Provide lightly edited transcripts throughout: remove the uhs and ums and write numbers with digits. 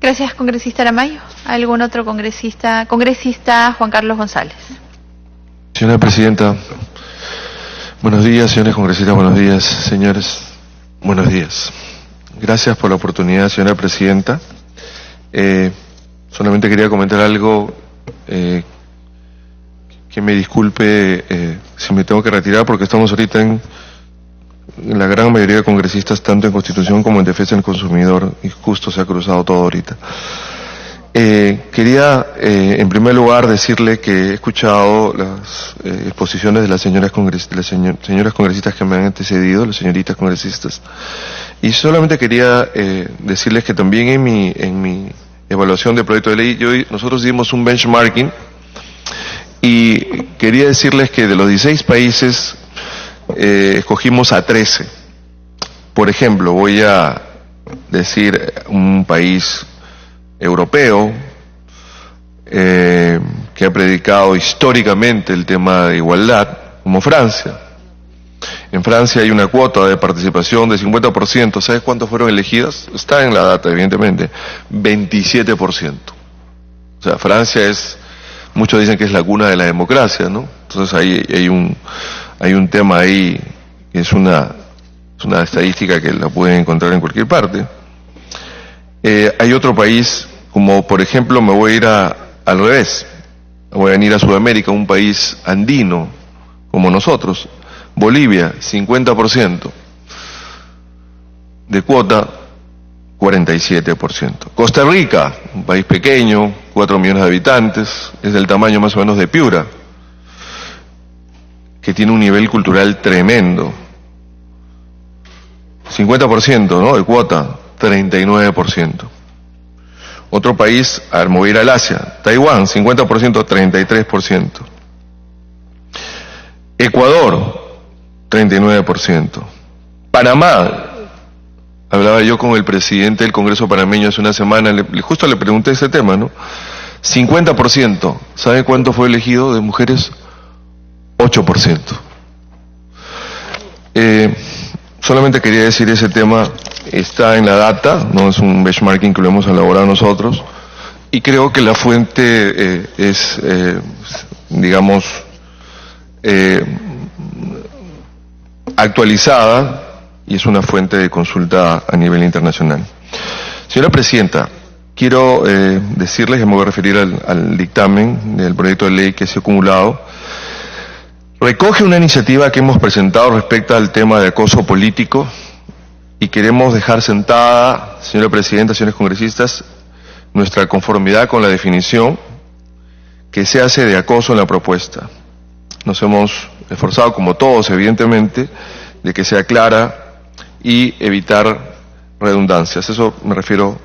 Gracias, congresista Aramayo. ¿Algún otro congresista? Congresista Juan Carlos González. Señora Presidenta, buenos días, señores congresistas, buenos días, señores, buenos días. Gracias por la oportunidad, señora Presidenta. Solamente quería comentar algo, que me disculpe si me tengo que retirar, porque estamos ahorita en la gran mayoría de congresistas, tanto en Constitución como en Defensa del Consumidor, y justo se ha cruzado todo ahorita. Quería, en primer lugar, decirle que he escuchado las exposiciones de las señoras congresistas que me han antecedido, las señoritas congresistas, y solamente quería decirles que también en mi evaluación del proyecto de ley, nosotros dimos un benchmarking, y quería decirles que de los 16 países escogimos a 13. Por ejemplo, voy a decir un país europeo que ha predicado históricamente el tema de igualdad, como Francia. En Francia hay una cuota de participación de 50%. ¿Sabes cuántos fueron elegidas? Está en la data, evidentemente. 27%. O sea, Francia es, muchos dicen que es la cuna de la democracia, ¿no? Entonces hay un tema ahí, que es una estadística que la pueden encontrar en cualquier parte. Hay otro país, como por ejemplo, me voy a ir al revés, voy a venir a Sudamérica, un país andino, como nosotros, Bolivia, 50%, de cuota, 47%. Costa Rica, un país pequeño, 4 millones de habitantes, es del tamaño más o menos de Piura, que tiene un nivel cultural tremendo. 50%, ¿no?, de cuota, 39%. Otro país, a mover al Asia, Taiwán, 50%, 33%. Ecuador, 39%. Panamá, hablaba yo con el presidente del Congreso panameño hace una semana, justo le pregunté ese tema, ¿no? 50%. ¿Sabe cuánto fue elegido de mujeres? 8%. Solamente quería decir, ese tema está en la data, no es un benchmarking que lo hemos elaborado nosotros, y creo que la fuente es, digamos, actualizada, y es una fuente de consulta a nivel internacional. Señora Presidenta, quiero decirles que me voy a referir al dictamen del proyecto de ley que se ha acumulado. Recoge una iniciativa que hemos presentado respecto al tema de acoso político, y queremos dejar sentada, señora Presidenta, señores congresistas, nuestra conformidad con la definición que se hace de acoso en la propuesta. Nos hemos esforzado, como todos, evidentemente, de que sea clara y evitar redundancias. Eso me refiero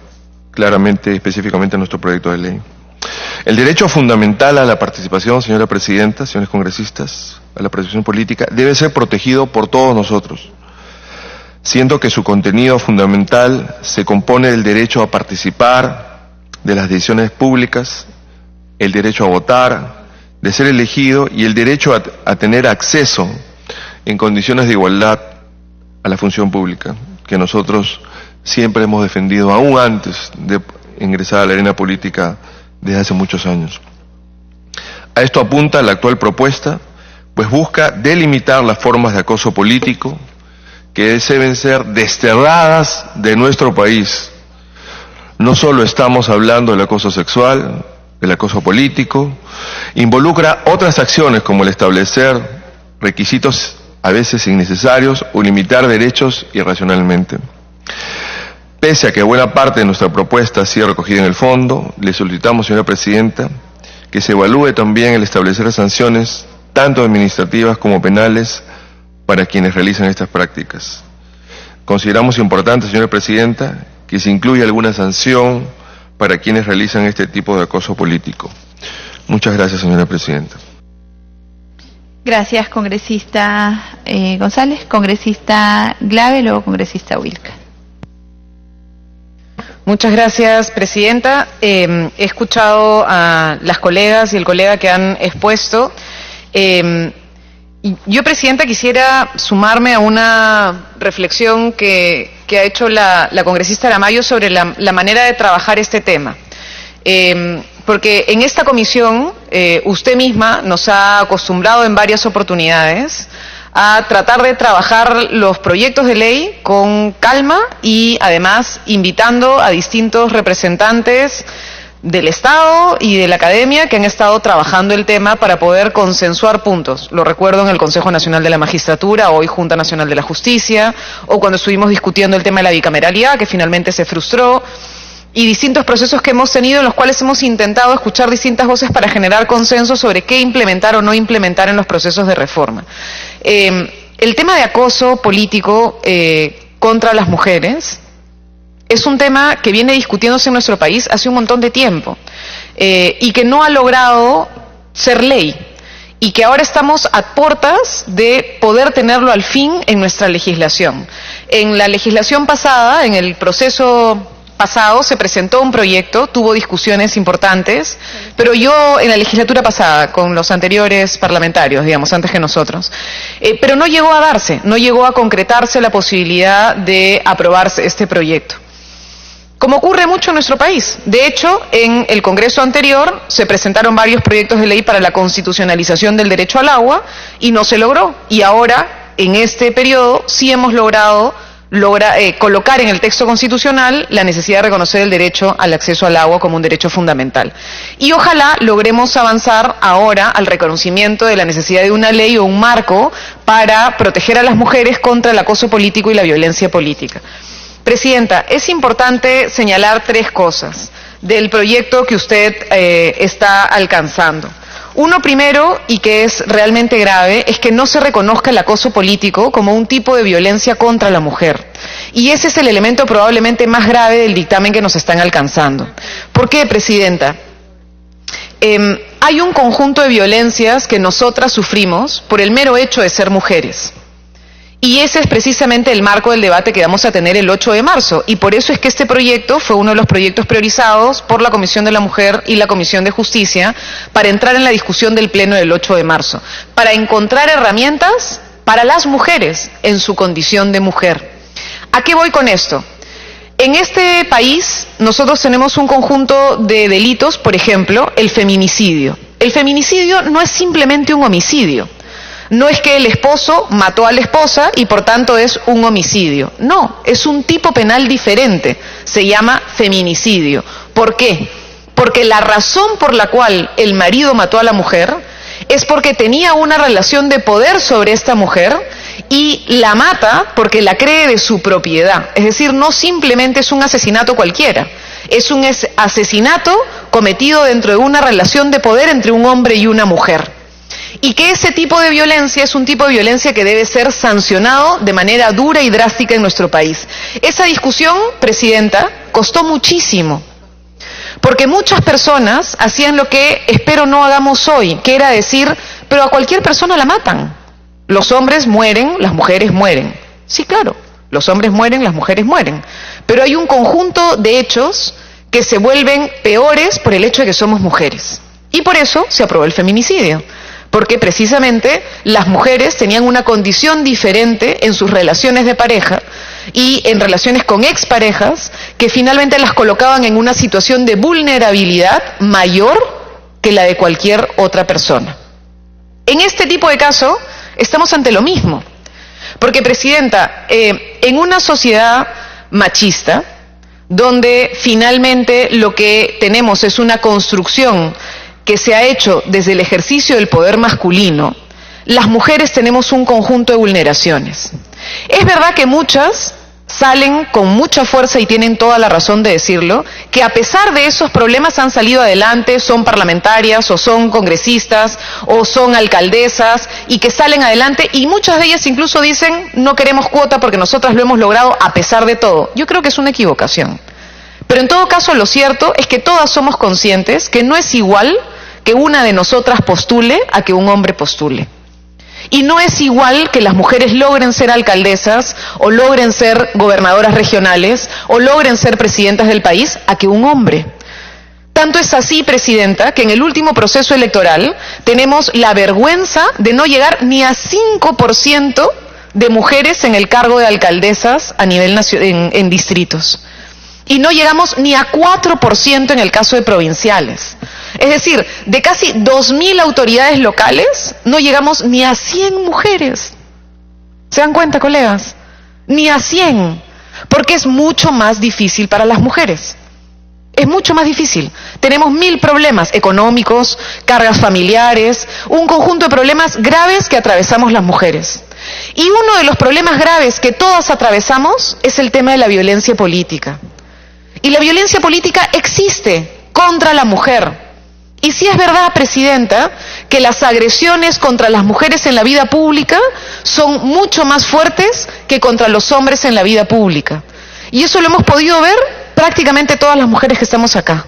claramente, específicamente a nuestro proyecto de ley. El derecho fundamental a la participación, señora Presidenta, señores congresistas, a la participación política, debe ser protegido por todos nosotros, siendo que su contenido fundamental se compone del derecho a participar de las decisiones públicas, el derecho a votar, de ser elegido, y el derecho a tener acceso en condiciones de igualdad a la función pública, que nosotros siempre hemos defendido, aún antes de ingresar a la arena política desde hace muchos años. A esto apunta la actual propuesta, pues busca delimitar las formas de acoso político que deben ser desterradas de nuestro país. No solo estamos hablando del acoso sexual, el acoso político, involucra otras acciones como el establecer requisitos a veces innecesarios o limitar derechos irracionalmente. Pese a que buena parte de nuestra propuesta ha sido recogida en el fondo, le solicitamos, señora Presidenta, que se evalúe también el establecer sanciones, tanto administrativas como penales, para quienes realizan estas prácticas. Consideramos importante, señora Presidenta, que se incluya alguna sanción para quienes realizan este tipo de acoso político. Muchas gracias, señora Presidenta. Gracias, congresista González. Congresista Glave, luego congresista Wilca. Muchas gracias, Presidenta. He escuchado a las colegas y el colega que han expuesto. Y yo, Presidenta, quisiera sumarme a una reflexión que que ha hecho la congresista Aramayo sobre la manera de trabajar este tema. Porque en esta comisión usted misma nos ha acostumbrado en varias oportunidades a tratar de trabajar los proyectos de ley con calma y además invitando a distintos representantes del Estado y de la academia que han estado trabajando el tema para poder consensuar puntos. Lo recuerdo en el Consejo Nacional de la Magistratura, hoy Junta Nacional de la Justicia, o cuando estuvimos discutiendo el tema de la bicameralidad, que finalmente se frustró, y distintos procesos que hemos tenido en los cuales hemos intentado escuchar distintas voces para generar consenso sobre qué implementar o no implementar en los procesos de reforma. El tema de acoso político contra las mujeres es un tema que viene discutiéndose en nuestro país hace un montón de tiempo y que no ha logrado ser ley y que ahora estamos a puertas de poder tenerlo al fin en nuestra legislación. En la legislación pasada, en el proceso pasado, se presentó un proyecto, tuvo discusiones importantes, pero yo en la legislatura pasada, con los anteriores parlamentarios, digamos, antes que nosotros, pero no llegó a darse, no llegó a concretarse la posibilidad de aprobarse este proyecto. Como ocurre mucho en nuestro país. De hecho, en el Congreso anterior se presentaron varios proyectos de ley para la constitucionalización del derecho al agua y no se logró. Y ahora, en este periodo, sí hemos logrado colocar en el texto constitucional la necesidad de reconocer el derecho al acceso al agua como un derecho fundamental. Y ojalá logremos avanzar ahora al reconocimiento de la necesidad de una ley o un marco para proteger a las mujeres contra el acoso político y la violencia política. Presidenta, es importante señalar tres cosas del proyecto que usted está alcanzando. Uno primero, y que es realmente grave, es que no se reconozca el acoso político como un tipo de violencia contra la mujer. Y ese es el elemento probablemente más grave del dictamen que nos están alcanzando. ¿Por qué, Presidenta? Hay un conjunto de violencias que nosotras sufrimos por el mero hecho de ser mujeres. Y ese es precisamente el marco del debate que vamos a tener el 8 de marzo. Y por eso es que este proyecto fue uno de los proyectos priorizados por la Comisión de la Mujer y la Comisión de Justicia para entrar en la discusión del Pleno del 8 de marzo, para encontrar herramientas para las mujeres en su condición de mujer. ¿A qué voy con esto? En este país nosotros tenemos un conjunto de delitos, por ejemplo, el feminicidio. El feminicidio no es simplemente un homicidio. No es que el esposo mató a la esposa y por tanto es un homicidio. No, es un tipo penal diferente. Se llama feminicidio. ¿Por qué? Porque la razón por la cual el marido mató a la mujer es porque tenía una relación de poder sobre esta mujer y la mata porque la cree de su propiedad. Es decir, no simplemente es un asesinato cualquiera. Es un asesinato cometido dentro de una relación de poder entre un hombre y una mujer. Y que ese tipo de violencia es un tipo de violencia que debe ser sancionado de manera dura y drástica en nuestro país. Esa discusión, Presidenta, costó muchísimo, porque muchas personas hacían lo que espero no hagamos hoy, que era decir, pero a cualquier persona la matan. Los hombres mueren, las mujeres mueren. Sí, claro, los hombres mueren, las mujeres mueren. Pero hay un conjunto de hechos que se vuelven peores por el hecho de que somos mujeres. Y por eso se aprobó el feminicidio. Porque precisamente las mujeres tenían una condición diferente en sus relaciones de pareja y en relaciones con exparejas que finalmente las colocaban en una situación de vulnerabilidad mayor que la de cualquier otra persona. En este tipo de caso estamos ante lo mismo. Porque, Presidenta, en una sociedad machista, donde finalmente lo que tenemos es una construcción que se ha hecho desde el ejercicio del poder masculino, las mujeres tenemos un conjunto de vulneraciones. Es verdad que muchas salen con mucha fuerza y tienen toda la razón de decirlo, que a pesar de esos problemas han salido adelante, son parlamentarias o son congresistas o son alcaldesas y que salen adelante y muchas de ellas incluso dicen no queremos cuota porque nosotras lo hemos logrado a pesar de todo. Yo creo que es una equivocación. Pero en todo caso lo cierto es que todas somos conscientes que no es igual que una de nosotras postule a que un hombre postule. Y no es igual que las mujeres logren ser alcaldesas o logren ser gobernadoras regionales o logren ser presidentas del país a que un hombre. Tanto es así, Presidenta, que en el último proceso electoral tenemos la vergüenza de no llegar ni a 5% de mujeres en el cargo de alcaldesas a nivel en distritos. Y no llegamos ni a 4% en el caso de provinciales. Es decir, de casi 2.000 autoridades locales, no llegamos ni a 100 mujeres. ¿Se dan cuenta, colegas? Ni a 100. Porque es mucho más difícil para las mujeres. Es mucho más difícil. Tenemos 1000 problemas económicos, cargas familiares, un conjunto de problemas graves que atravesamos las mujeres. Y uno de los problemas graves que todas atravesamos es el tema de la violencia política. Y la violencia política existe contra la mujer. Y sí es verdad, Presidenta, que las agresiones contra las mujeres en la vida pública son mucho más fuertes que contra los hombres en la vida pública. Y eso lo hemos podido ver prácticamente todas las mujeres que estamos acá.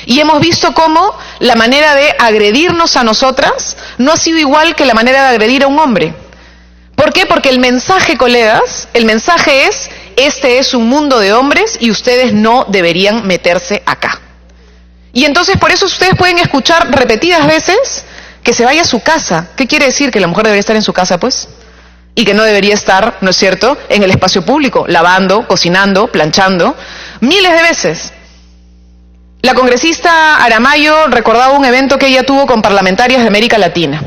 Y hemos visto cómo la manera de agredirnos a nosotras no ha sido igual que la manera de agredir a un hombre. ¿Por qué? Porque el mensaje, colegas, el mensaje es: este es un mundo de hombres y ustedes no deberían meterse acá. Y entonces por eso ustedes pueden escuchar repetidas veces que se vaya a su casa. ¿Qué quiere decir? Que la mujer debería estar en su casa, pues. Y que no debería estar, ¿no es cierto?, en el espacio público, lavando, cocinando, planchando, miles de veces. La congresista Aramayo recordaba un evento que ella tuvo con parlamentarias de América Latina.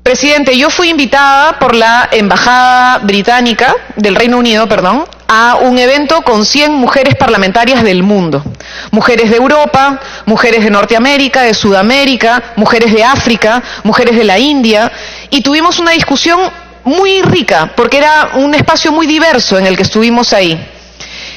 Presidente, yo fui invitada por la Embajada Británica, del Reino Unido, perdón, a un evento con 100 mujeres parlamentarias del mundo. Mujeres de Europa, mujeres de Norteamérica, de Sudamérica, mujeres de África, mujeres de la India, y tuvimos una discusión muy rica, porque era un espacio muy diverso en el que estuvimos ahí.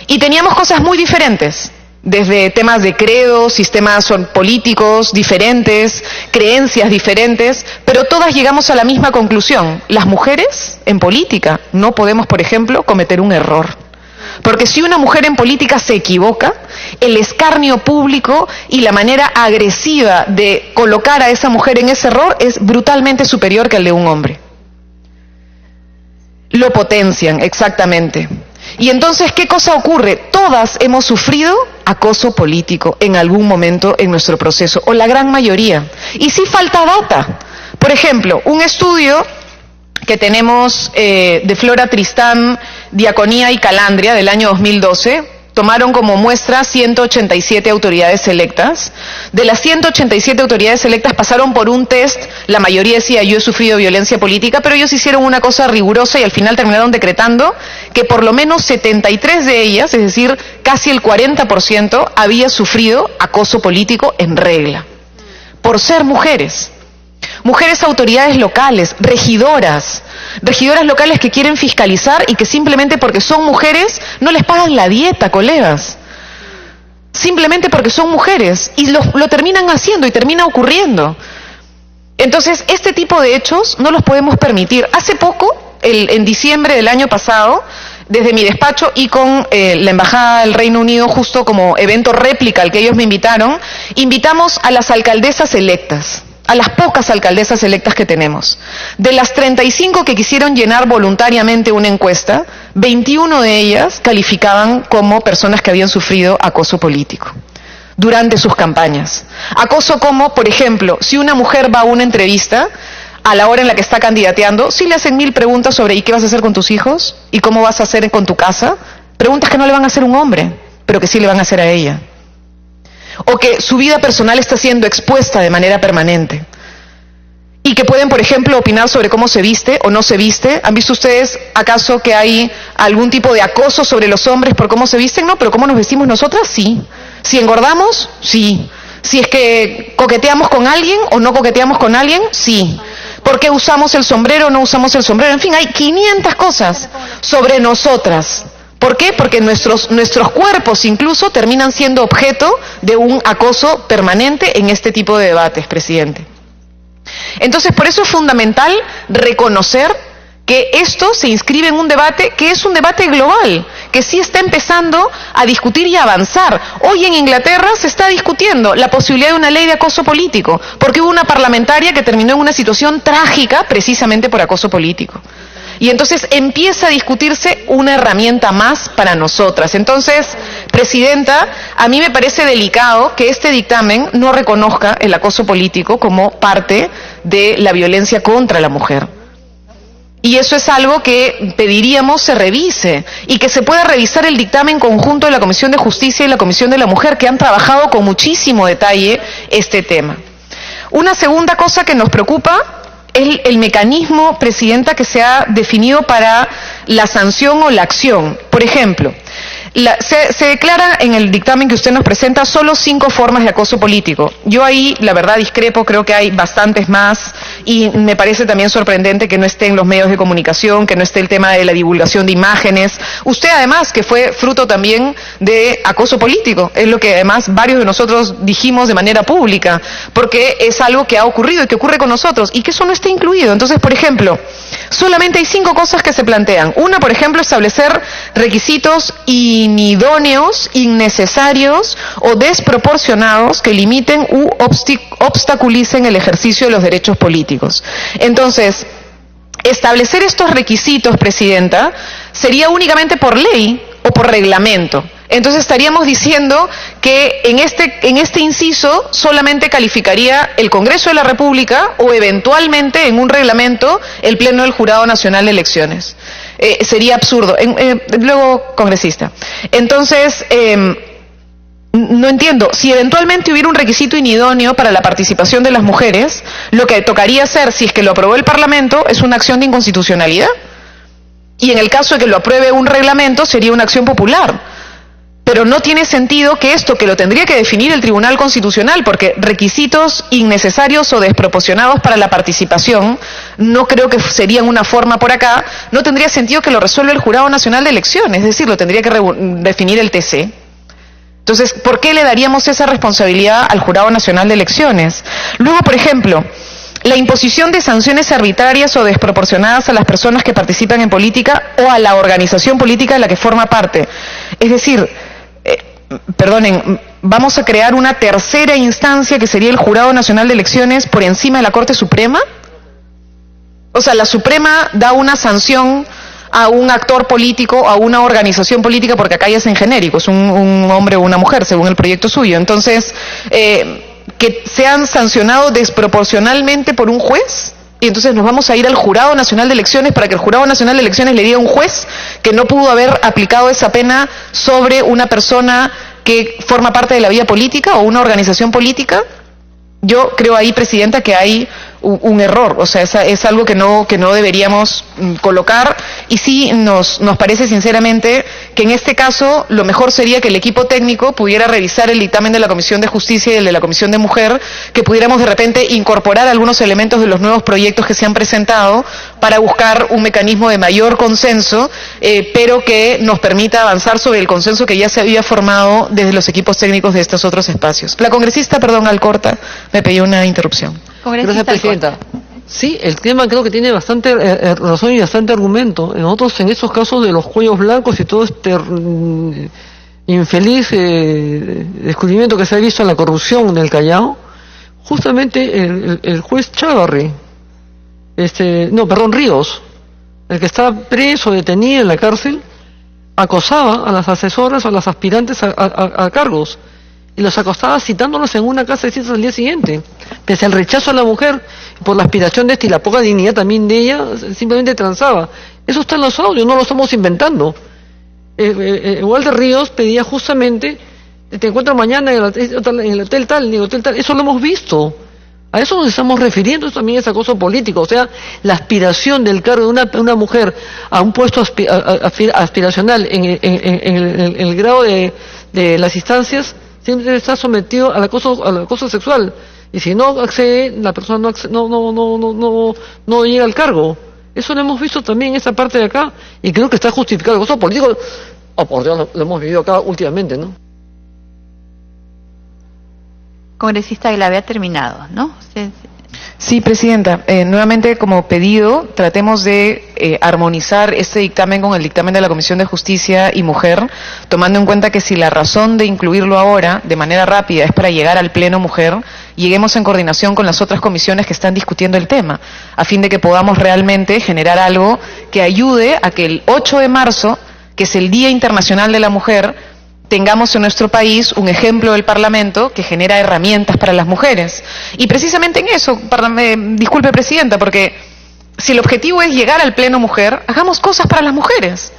Y teníamos cosas muy diferentes, desde temas de credo, sistemas políticos diferentes, creencias diferentes, pero todas llegamos a la misma conclusión: las mujeres en política no podemos, por ejemplo, cometer un error. Porque si una mujer en política se equivoca, el escarnio público y la manera agresiva de colocar a esa mujer en ese error es brutalmente superior que el de un hombre. Lo potencian, exactamente. Y entonces, ¿qué cosa ocurre? Todas hemos sufrido acoso político en algún momento en nuestro proceso, o la gran mayoría. Y sí falta data. Por ejemplo, un estudio que tenemos de Flora Tristán, Diaconía y Calandria del año 2012, tomaron como muestra 187 autoridades electas. De las 187 autoridades electas pasaron por un test, la mayoría decía: yo he sufrido violencia política, pero ellos hicieron una cosa rigurosa y al final terminaron decretando que por lo menos 73 de ellas, es decir, casi el 40%, había sufrido acoso político en regla, por ser mujeres. Mujeres autoridades locales, regidoras locales que quieren fiscalizar y que simplemente porque son mujeres no les pagan la dieta, colegas. Simplemente porque son mujeres, y lo terminan haciendo y termina ocurriendo. Entonces, este tipo de hechos no los podemos permitir. Hace poco, en diciembre del año pasado, desde mi despacho y con la Embajada del Reino Unido, justo como evento réplica al que ellos me invitaron, invitamos a las alcaldesas electas, a las pocas alcaldesas electas que tenemos. De las 35 que quisieron llenar voluntariamente una encuesta, 21 de ellas calificaban como personas que habían sufrido acoso político durante sus campañas. Acoso como, por ejemplo, si una mujer va a una entrevista, a la hora en la que está candidateando, sí le hacen 1000 preguntas sobre ¿y qué vas a hacer con tus hijos? ¿Y cómo vas a hacer con tu casa? Preguntas que no le van a hacer a un hombre, pero que sí le van a hacer a ella. O que su vida personal está siendo expuesta de manera permanente. Y que pueden, por ejemplo, opinar sobre cómo se viste o no se viste. ¿Han visto ustedes acaso que hay algún tipo de acoso sobre los hombres por cómo se visten? No, pero ¿cómo nos vestimos nosotras? Sí. Si engordamos, sí. Si es que coqueteamos con alguien o no coqueteamos con alguien, sí. ¿Por qué usamos el sombrero o no usamos el sombrero? En fin, hay 500 cosas sobre nosotras. ¿Por qué? Porque nuestros cuerpos incluso terminan siendo objeto de un acoso permanente en este tipo de debates, presidente. Entonces, por eso es fundamental reconocer que esto se inscribe en un debate que es un debate global, que sí está empezando a discutir y a avanzar. Hoy en Inglaterra se está discutiendo la posibilidad de una ley de acoso político, porque hubo una parlamentaria que terminó en una situación trágica precisamente por acoso político. Y entonces empieza a discutirse una herramienta más para nosotras. Entonces, Presidenta, a mí me parece delicado que este dictamen no reconozca el acoso político como parte de la violencia contra la mujer. Y eso es algo que pediríamos se revise y que se pueda revisar el dictamen conjunto de la Comisión de Justicia y la Comisión de la Mujer, que han trabajado con muchísimo detalle este tema. Una segunda cosa que nos preocupa es el mecanismo, Presidenta, que se ha definido para la sanción o la acción. Por ejemplo, se declara en el dictamen que usted nos presenta solo 5 formas de acoso político. Yo ahí, la verdad, discrepo, creo que hay bastantes más y me parece también sorprendente que no esté en los medios de comunicación, que no esté el tema de la divulgación de imágenes. Usted, además, que fue fruto también de acoso político, es lo que además varios de nosotros dijimos de manera pública, porque es algo que ha ocurrido y que ocurre con nosotros y que eso no está incluido. Entonces, por ejemplo, solamente hay 5 cosas que se plantean. Una, por ejemplo, establecer requisitos inidóneos, innecesarios o desproporcionados que limiten u obstaculicen el ejercicio de los derechos políticos. Entonces, establecer estos requisitos, Presidenta, sería únicamente por ley o por reglamento. Entonces estaríamos diciendo que en este inciso solamente calificaría el Congreso de la República o eventualmente en un reglamento el Pleno del Jurado Nacional de Elecciones. Sería absurdo. Luego, congresista. Entonces, no entiendo, si eventualmente hubiera un requisito inidóneo para la participación de las mujeres, lo que tocaría hacer, si es que lo aprobó el Parlamento, es una acción de inconstitucionalidad. Y en el caso de que lo apruebe un reglamento, sería una acción popular. Pero no tiene sentido que esto, que lo tendría que definir el Tribunal Constitucional, porque requisitos innecesarios o desproporcionados para la participación, no creo que serían una forma por acá, no tendría sentido que lo resuelva el Jurado Nacional de Elecciones, es decir, lo tendría que definir el TC. Entonces, ¿por qué le daríamos esa responsabilidad al Jurado Nacional de Elecciones? Luego, por ejemplo, la imposición de sanciones arbitrarias o desproporcionadas a las personas que participan en política o a la organización política de la que forma parte. Es decir, perdonen, ¿vamos a crear una tercera instancia que sería el Jurado Nacional de Elecciones por encima de la Corte Suprema? O sea, la Suprema da una sanción a un actor político, a una organización política, porque acá ya es en genérico, es un hombre o una mujer, según el proyecto suyo. Entonces, que sean sancionados desproporcionalmente por un juez, y entonces nos vamos a ir al Jurado Nacional de Elecciones para que el Jurado Nacional de Elecciones le diga a un juez que no pudo haber aplicado esa pena sobre una persona que forma parte de la vida política o una organización política. Yo creo ahí, Presidenta, que hay un error, o sea, es algo que no deberíamos colocar, y sí nos parece sinceramente que en este caso lo mejor sería que el equipo técnico pudiera revisar el dictamen de la Comisión de Justicia y el de la Comisión de Mujer, que pudiéramos de repente incorporar algunos elementos de los nuevos proyectos que se han presentado para buscar un mecanismo de mayor consenso, pero que nos permita avanzar sobre el consenso que ya se había formado desde los equipos técnicos de estos otros espacios. La congresista, perdón, Alcorta, me pidió una interrupción. Gracias, Presidenta. Sí, el tema creo que tiene bastante razón y bastante argumento. Nosotros en esos casos de los cuellos blancos y todo este infeliz descubrimiento que se ha visto en la corrupción en el Callao, justamente el juez Chávarri, Ríos, el que está preso, detenido en la cárcel, acosaba a las asesoras o a las aspirantes a cargos, y los acostaba citándolos en una casa de citas al día siguiente, pese al rechazo a la mujer por la aspiración de y la poca dignidad también de ella, simplemente transaba. Eso está en los audios, no lo estamos inventando. Walter Ríos pedía justamente, te encuentro mañana en el hotel tal, eso lo hemos visto. A eso nos estamos refiriendo, eso también es acoso político, o sea, la aspiración del cargo de una mujer a un puesto aspiracional en el grado de las instancias, siempre está sometido al acoso sexual, y si no accede, la persona no llega al cargo. Eso lo hemos visto también en esta parte de acá, y creo que está justificado el acoso político. Oh, por Dios, lo hemos vivido acá últimamente, ¿no? Congresista Glave, ha terminado, ¿no? Sí, Presidenta. Nuevamente, como pedido, tratemos de armonizar este dictamen con el dictamen de la Comisión de Justicia y Mujer, tomando en cuenta que si la razón de incluirlo ahora, de manera rápida, es para llegar al Pleno Mujer, lleguemos en coordinación con las otras comisiones que están discutiendo el tema, a fin de que podamos realmente generar algo que ayude a que el 8 de marzo, que es el Día Internacional de la Mujer, tengamos en nuestro país un ejemplo del Parlamento que genera herramientas para las mujeres. Y precisamente en eso, disculpe, Presidenta, porque si el objetivo es llegar al pleno mujer, hagamos cosas para las mujeres.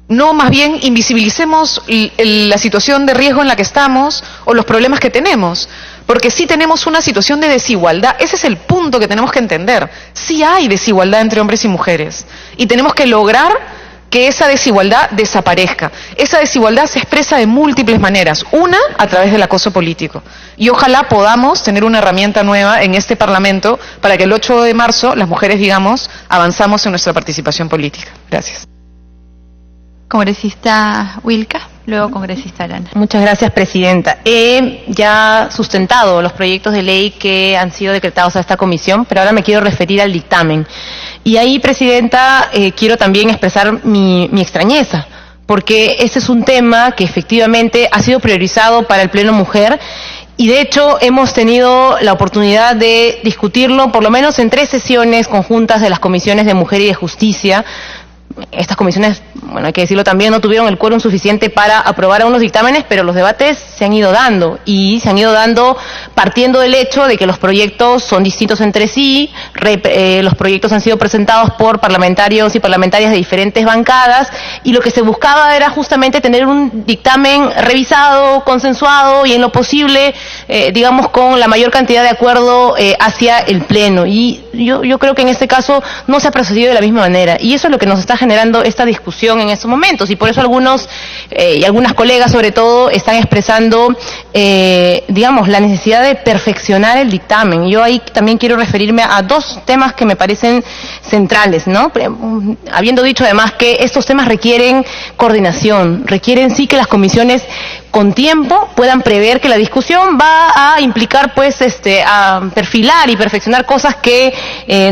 No, más bien invisibilicemos la situación de riesgo en la que estamos o los problemas que tenemos. Porque sí tenemos una situación de desigualdad. Ese es el punto que tenemos que entender. Sí hay desigualdad entre hombres y mujeres. Y tenemos que lograr que esa desigualdad desaparezca. Esa desigualdad se expresa de múltiples maneras. Una, a través del acoso político. Y ojalá podamos tener una herramienta nueva en este Parlamento para que el 8 de marzo las mujeres, digamos, avanzamos en nuestra participación política. Gracias. Congresista Wilca, luego congresista Arana. Muchas gracias, presidenta. He ya sustentado los proyectos de ley que han sido decretados a esta comisión, pero ahora me quiero referir al dictamen. Y ahí, presidenta, quiero también expresar mi extrañeza, porque este es un tema que efectivamente ha sido priorizado para el Pleno Mujer, y de hecho hemos tenido la oportunidad de discutirlo por lo menos en 3 sesiones conjuntas de las comisiones de Mujer y de Justicia. Estas comisiones, bueno, hay que decirlo también, no tuvieron el quórum suficiente para aprobar algunos dictámenes, pero los debates se han ido dando, y se han ido dando partiendo del hecho de que los proyectos son distintos entre sí, los proyectos han sido presentados por parlamentarios y parlamentarias de diferentes bancadas, y lo que se buscaba era justamente tener un dictamen revisado, consensuado, y en lo posible, digamos, con la mayor cantidad de acuerdo hacia el Pleno. Y yo creo que en este caso no se ha procedido de la misma manera, y eso es lo que nos está generando esta discusión en estos momentos, y por eso algunos y algunas colegas sobre todo están expresando digamos, la necesidad de perfeccionar el dictamen. Yo ahí también quiero referirme a 2 temas que me parecen centrales, ¿no? Habiendo dicho además que estos temas requieren coordinación, requieren sí que las comisiones con tiempo puedan prever que la discusión va a implicar pues a perfilar y perfeccionar cosas que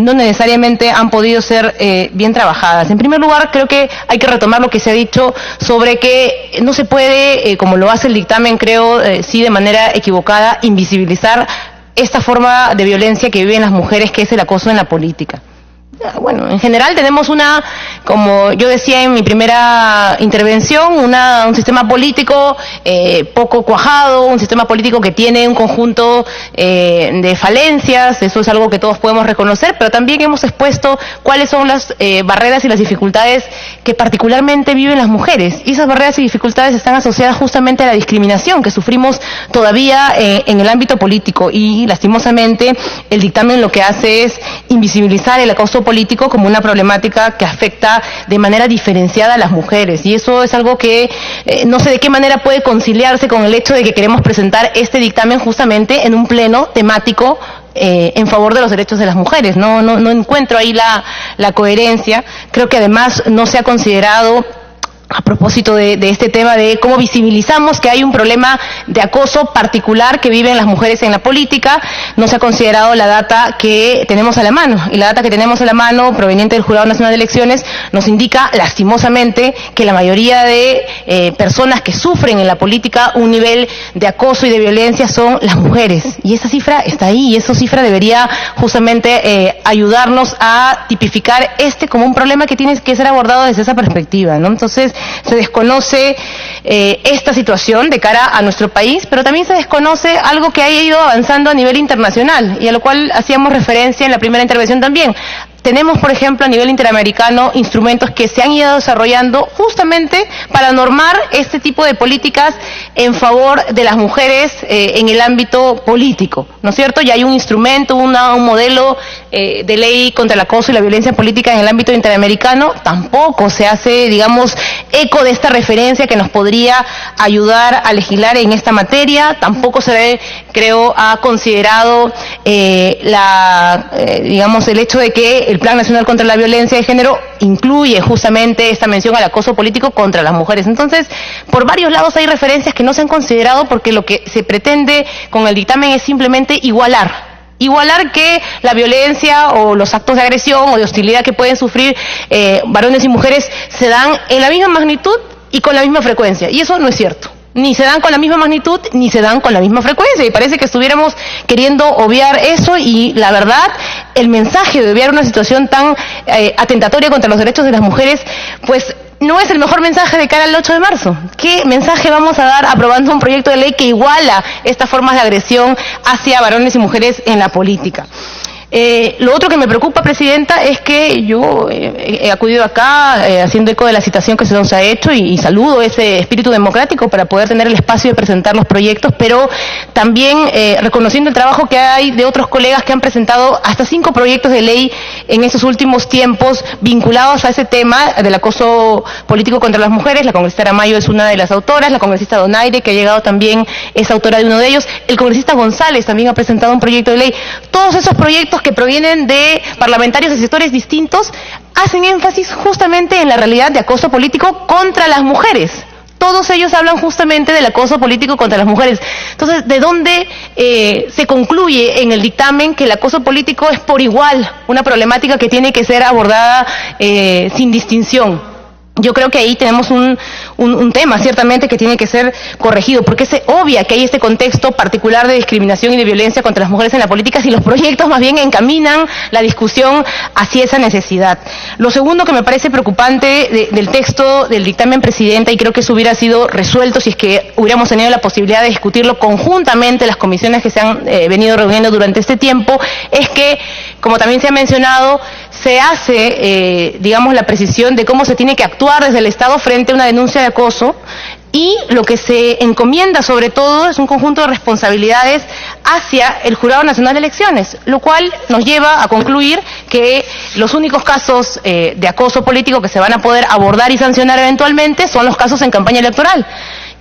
no necesariamente han podido ser bien trabajadas. En primer lugar, creo que hay que retomar lo que se ha dicho sobre que no se puede, como lo hace el dictamen, creo, sí de manera equivocada, invisibilizar esta forma de violencia que viven las mujeres, que es el acoso en la política. Bueno, en general tenemos como yo decía en mi primera intervención, un sistema político poco cuajado, un sistema político que tiene un conjunto de falencias. Eso es algo que todos podemos reconocer, pero también hemos expuesto cuáles son las barreras y las dificultades que particularmente viven las mujeres. Y esas barreras y dificultades están asociadas justamente a la discriminación que sufrimos todavía en el ámbito político, y lastimosamente el dictamen lo que hace es invisibilizar el acoso político como una problemática que afecta de manera diferenciada a las mujeres, y eso es algo que no sé de qué manera puede conciliarse con el hecho de que queremos presentar este dictamen justamente en un pleno temático en favor de los derechos de las mujeres. No encuentro ahí la coherencia. Creo que además no se ha considerado, a propósito de este tema de cómo visibilizamos que hay un problema de acoso particular que viven las mujeres en la política, no se ha considerado la data que tenemos a la mano. Y la data que tenemos a la mano, proveniente del Jurado Nacional de Elecciones, nos indica lastimosamente que la mayoría de personas que sufren en la política un nivel de acoso y de violencia son las mujeres. Y esa cifra está ahí, y esa cifra debería justamente ayudarnos a tipificar como un problema que tiene que ser abordado desde esa perspectiva, ¿no? Entonces, se desconoce esta situación de cara a nuestro país, pero también se desconoce algo que ha ido avanzando a nivel internacional, y a lo cual hacíamos referencia en la primera intervención también. Tenemos, por ejemplo, a nivel interamericano, instrumentos que se han ido desarrollando justamente para normar este tipo de políticas en favor de las mujeres en el ámbito político, ¿no es cierto? Ya hay un instrumento, un modelo de ley contra el acoso y la violencia política en el ámbito interamericano. Tampoco se hace, digamos, eco de esta referencia que nos podría ayudar a legislar en esta materia. Tampoco se ha considerado digamos, el hecho de que el Plan Nacional contra la Violencia de Género incluye justamente esta mención al acoso político contra las mujeres. Entonces, por varios lados hay referencias que no se han considerado, porque lo que se pretende con el dictamen es simplemente igualar que la violencia o los actos de agresión o de hostilidad que pueden sufrir varones y mujeres se dan en la misma magnitud y con la misma frecuencia. Y eso no es cierto. Ni se dan con la misma magnitud, ni se dan con la misma frecuencia. Y parece que estuviéramos queriendo obviar eso, y la verdad, el mensaje de obviar una situación tan atentatoria contra los derechos de las mujeres, pues no es el mejor mensaje de cara al 8 de marzo. ¿Qué mensaje vamos a dar aprobando un proyecto de ley que iguala estas formas de agresión hacia varones y mujeres en la política? Lo otro que me preocupa, Presidenta, es que yo he acudido acá haciendo eco de la citación que se nos ha hecho y saludo ese espíritu democrático para poder tener el espacio de presentar los proyectos, pero también reconociendo el trabajo que hay de otros colegas que han presentado hasta 5 proyectos de ley en estos últimos tiempos vinculados a ese tema del acoso político contra las mujeres. La congresista Aramayo es una de las autoras, la congresista Donaire, que ha llegado también, es autora de uno de ellos, el congresista González también ha presentado un proyecto de ley. Todos esos proyectos que provienen de parlamentarios de sectores distintos hacen énfasis justamente en la realidad de acoso político contra las mujeres. Todos ellos hablan justamente del acoso político contra las mujeres. Entonces, ¿de dónde se concluye en el dictamen que el acoso político es por igual una problemática que tiene que ser abordada sin distinción? Yo creo que ahí tenemos un tema ciertamente que tiene que ser corregido, porque se obvia que hay este contexto particular de discriminación y de violencia contra las mujeres en la política si los proyectos más bien encaminan la discusión hacia esa necesidad. Lo segundo que me parece preocupante del texto del dictamen, Presidenta, y creo que eso hubiera sido resuelto si es que hubiéramos tenido la posibilidad de discutirlo conjuntamente las comisiones que se han venido reuniendo durante este tiempo, es que, como también se ha mencionado, se hace, digamos, la precisión de cómo se tiene que actuar desde el Estado frente a una denuncia de acoso, y lo que se encomienda sobre todo es un conjunto de responsabilidades hacia el Jurado Nacional de Elecciones, lo cual nos lleva a concluir que los únicos casos de acoso político que se van a poder abordar y sancionar eventualmente son los casos en campaña electoral.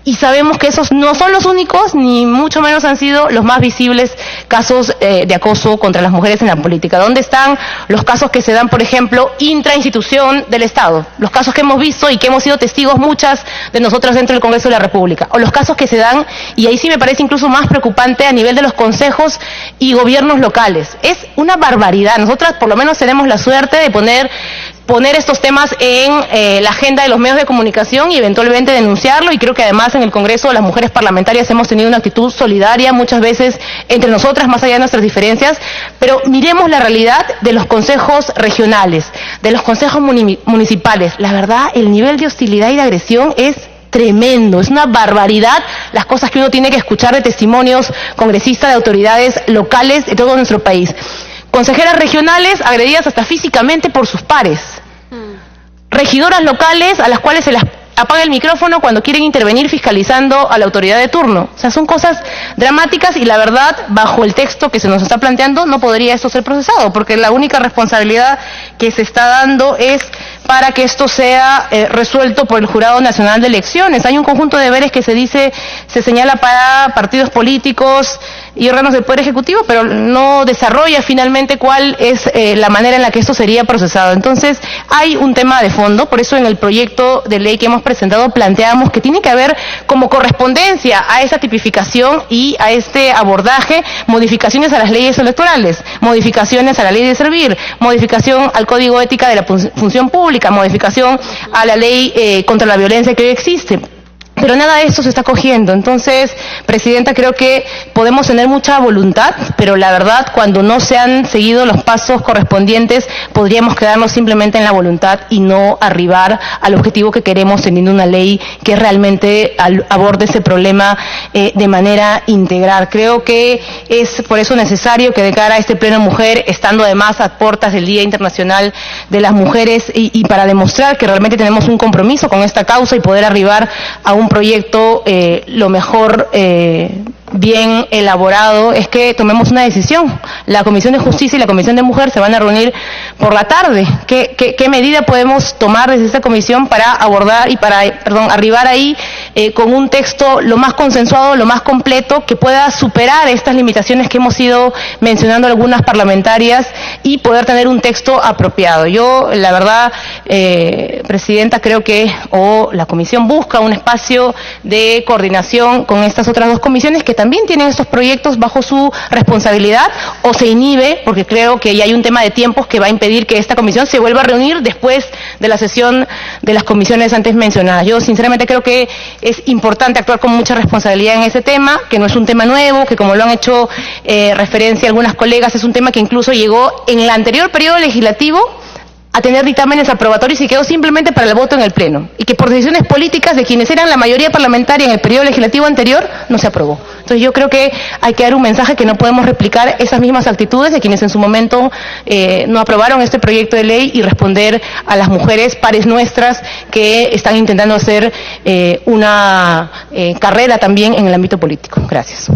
Y sabemos que esos no son los únicos, ni mucho menos han sido los más visibles casos de acoso contra las mujeres en la política. ¿Dónde están los casos que se dan, por ejemplo, intrainstitución del Estado? Los casos que hemos visto y que hemos sido testigos muchas de nosotras dentro del Congreso de la República. O los casos que se dan, y ahí sí me parece incluso más preocupante, a nivel de los consejos y gobiernos locales. Es una barbaridad. Nosotras por lo menos tenemos la suerte de poner estos temas en la agenda de los medios de comunicación y eventualmente denunciarlo, y creo que además en el Congreso las mujeres parlamentarias hemos tenido una actitud solidaria muchas veces entre nosotras, más allá de nuestras diferencias, pero miremos la realidad de los consejos regionales, de los consejos municipales. La verdad, el nivel de hostilidad y de agresión es tremendo, es una barbaridad las cosas que uno tiene que escuchar de testimonios congresistas, de autoridades locales de todo nuestro país. Consejeras regionales agredidas hasta físicamente por sus pares. Regidoras locales a las cuales se las apaga el micrófono cuando quieren intervenir fiscalizando a la autoridad de turno. O sea, son cosas dramáticas y la verdad, bajo el texto que se nos está planteando, no podría esto ser procesado, porque la única responsabilidad que se está dando es para que esto sea resuelto por el Jurado Nacional de Elecciones. Hay un conjunto de deberes que se señala para partidos políticos y órganos del Poder Ejecutivo, pero no desarrolla finalmente cuál es la manera en la que esto sería procesado. Entonces, hay un tema de fondo, por eso en el proyecto de ley que hemos presentado planteamos que tiene que haber como correspondencia a esa tipificación y a este abordaje modificaciones a las leyes electorales, modificaciones a la ley de servir, modificación al Código Ética de la Función Pública, modificación a la ley contra la violencia que hoy existe. Pero nada de esto se está cogiendo. Entonces, Presidenta, creo que podemos tener mucha voluntad, pero la verdad, cuando no se han seguido los pasos correspondientes, podríamos quedarnos simplemente en la voluntad y no arribar al objetivo que queremos, teniendo una ley que realmente aborde ese problema de manera integral. Creo que es por eso necesario que de cara a este Pleno Mujer, estando además a puertas del Día Internacional de las Mujeres y para demostrar que realmente tenemos un compromiso con esta causa y poder arribar a un proyecto lo mejor bien elaborado, es que tomemos una decisión. La Comisión de Justicia y la Comisión de Mujer se van a reunir por la tarde. ¿Qué medida podemos tomar desde esa comisión para abordar y para, arribar ahí con un texto lo más consensuado, lo más completo, que pueda superar estas limitaciones que hemos ido mencionando algunas parlamentarias y poder tener un texto apropiado? Yo, la verdad, Presidenta, creo que la Comisión busca un espacio de coordinación con estas otras dos comisiones que también tienen estos proyectos bajo su responsabilidad, o se inhibe, porque creo que ya hay un tema de tiempos que va a impedir que esta comisión se vuelva a reunir después de la sesión de las comisiones antes mencionadas. Yo sinceramente creo que es importante actuar con mucha responsabilidad en ese tema, que no es un tema nuevo, que como lo han hecho referencia algunas colegas, es un tema que incluso llegó en el anterior periodo legislativo a tener dictámenes aprobatorios y quedó simplemente para el voto en el Pleno. Y que por decisiones políticas de quienes eran la mayoría parlamentaria en el periodo legislativo anterior, no se aprobó. Entonces yo creo que hay que dar un mensaje que no podemos replicar esas mismas actitudes de quienes en su momento no aprobaron este proyecto de ley y responder a las mujeres pares nuestras que están intentando hacer una carrera también en el ámbito político. Gracias.